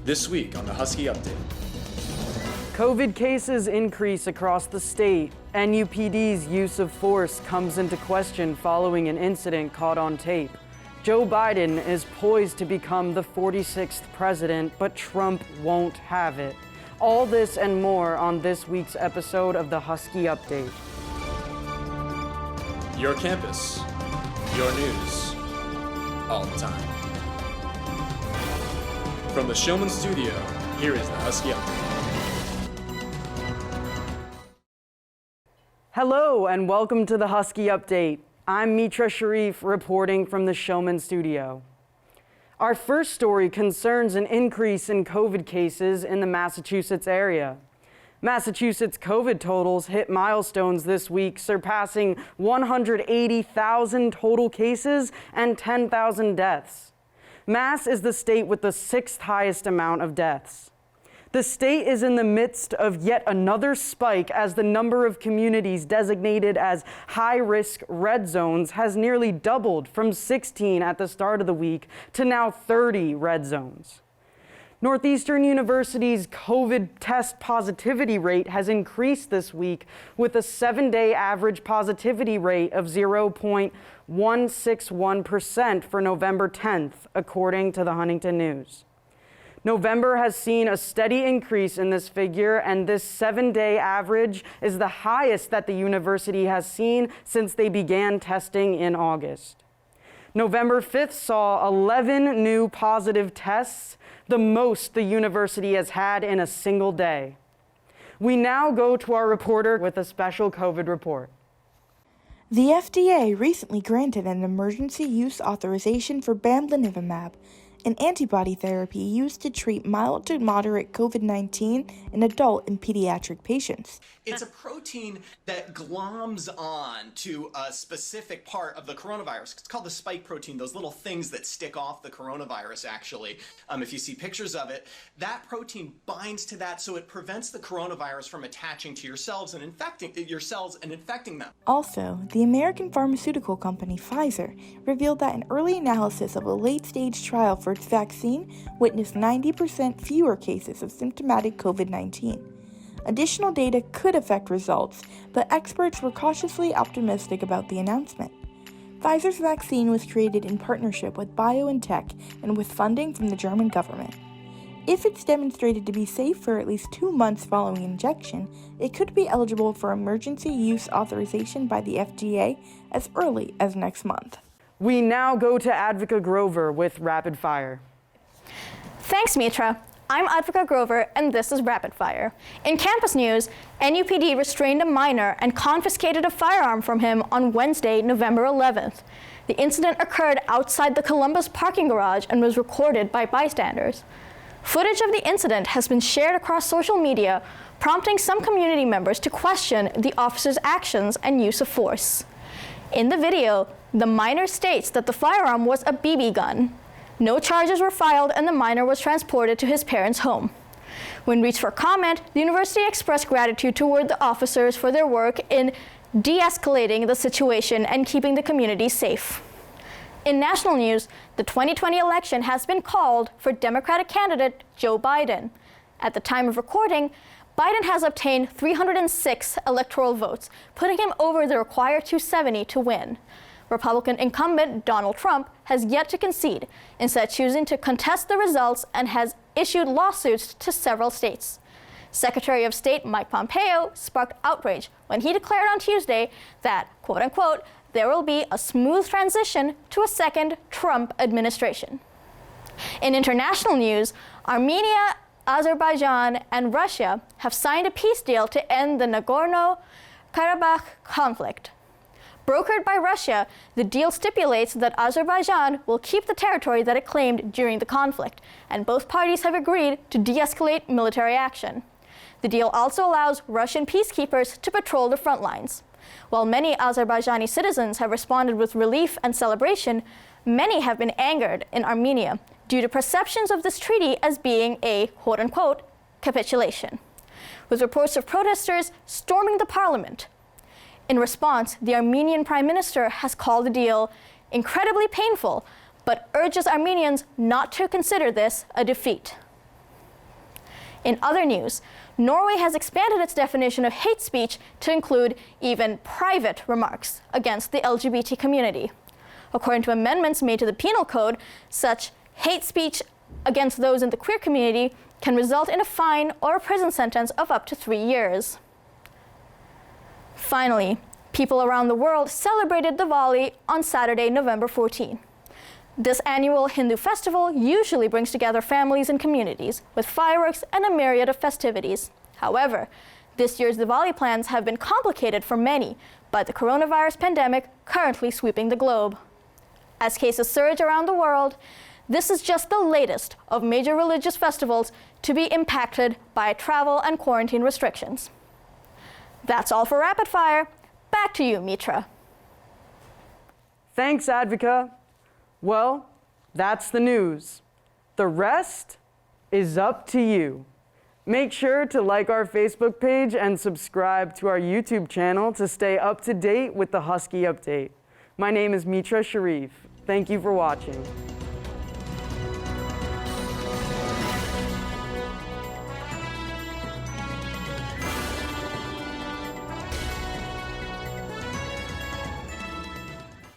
This week on the Husky Update. COVID cases increase across the state. NUPD's use of force comes into question following an incident caught on tape. Joe Biden is poised to become the 46th president, but Trump won't have it. All this and more on this week's episode of the Husky Update. Your campus, your news, all the time. From the Showman Studio, here is the Husky Update. Hello and welcome to the Husky Update. I'm Mitra Sharif reporting from the Showman Studio. Our first story concerns an increase in COVID cases in the Massachusetts area. Massachusetts COVID totals hit milestones this week, surpassing 180,000 total cases and 10,000 deaths. Mass is the state with the sixth highest amount of deaths. The state is in the midst of yet another spike as the number of communities designated as high-risk red zones has nearly doubled from 16 at the start of the week to now 30 red zones. Northeastern University's COVID test positivity rate has increased this week with a 7-day average positivity rate of 0.161% for November 10th, according to the Huntington News. November has seen a steady increase in this figure, and this 7-day average is the highest that the university has seen since they began testing in August. November 5th saw 11 new positive tests, the most the university has had in a single day. We now go to our reporter with a special COVID report. The FDA recently granted an emergency use authorization for bamlanivimab, an antibody therapy used to treat mild to moderate COVID-19 in adult and pediatric patients. It's a protein that gloms on to a specific part of the coronavirus. It's called the spike protein, those little things that stick off the coronavirus, actually. If you see pictures of it, that protein binds to that, so it prevents the coronavirus from attaching to your cells and infecting them. Also, the American pharmaceutical company Pfizer revealed that an early analysis of a late-stage trial for its vaccine witnessed 90% fewer cases of symptomatic COVID-19. Additional data could affect results, but experts were cautiously optimistic about the announcement. Pfizer's vaccine was created in partnership with BioNTech and with funding from the German government. If it's demonstrated to be safe for at least 2 months following injection, it could be eligible for emergency use authorization by the FDA as early as next month. We now go to Advika Grover with Rapid Fire. Thanks, Mitra. I'm Advika Grover, and this is Rapid Fire. In campus news, NUPD restrained a minor and confiscated a firearm from him on Wednesday, November 11th. The incident occurred outside the Columbus parking garage and was recorded by bystanders. Footage of the incident has been shared across social media, prompting some community members to question the officer's actions and use of force. In the video, the minor states that the firearm was a BB gun. No charges were filed, and the minor was transported to his parents' home. When reached for comment, the university expressed gratitude toward the officers for their work in de-escalating the situation and keeping the community safe. In national news, the 2020 election has been called for Democratic candidate Joe Biden. At the time of recording, Biden has obtained 306 electoral votes, putting him over the required 270 to win. Republican incumbent Donald Trump has yet to concede, instead choosing to contest the results and has issued lawsuits to several states. Secretary of State Mike Pompeo sparked outrage when he declared on Tuesday that, quote unquote, there will be a smooth transition to a second Trump administration. In international news, Armenia, Azerbaijan, and Russia have signed a peace deal to end the Nagorno-Karabakh conflict. Brokered by Russia, the deal stipulates that Azerbaijan will keep the territory that it claimed during the conflict, and both parties have agreed to de-escalate military action. The deal also allows Russian peacekeepers to patrol the front lines. While many Azerbaijani citizens have responded with relief and celebration, many have been angered in Armenia due to perceptions of this treaty as being a quote-unquote capitulation, with reports of protesters storming the parliament. In response, the Armenian Prime Minister has called the deal incredibly painful, but urges Armenians not to consider this a defeat. In other news, Norway has expanded its definition of hate speech to include even private remarks against the LGBT community. According to amendments made to the penal code, such hate speech against those in the queer community can result in a fine or a prison sentence of up to 3 years. Finally, people around the world celebrated Diwali on Saturday, November 14. This annual Hindu festival usually brings together families and communities with fireworks and a myriad of festivities. However, this year's Diwali plans have been complicated for many by the coronavirus pandemic currently sweeping the globe. As cases surge around the world, this is just the latest of major religious festivals to be impacted by travel and quarantine restrictions. That's all for Rapid Fire. Back to you, Mitra. Thanks, Advika. Well, that's the news. The rest is up to you. Make sure to like our Facebook page and subscribe to our YouTube channel to stay up to date with the Husky Update. My name is Mitra Sharif. Thank you for watching.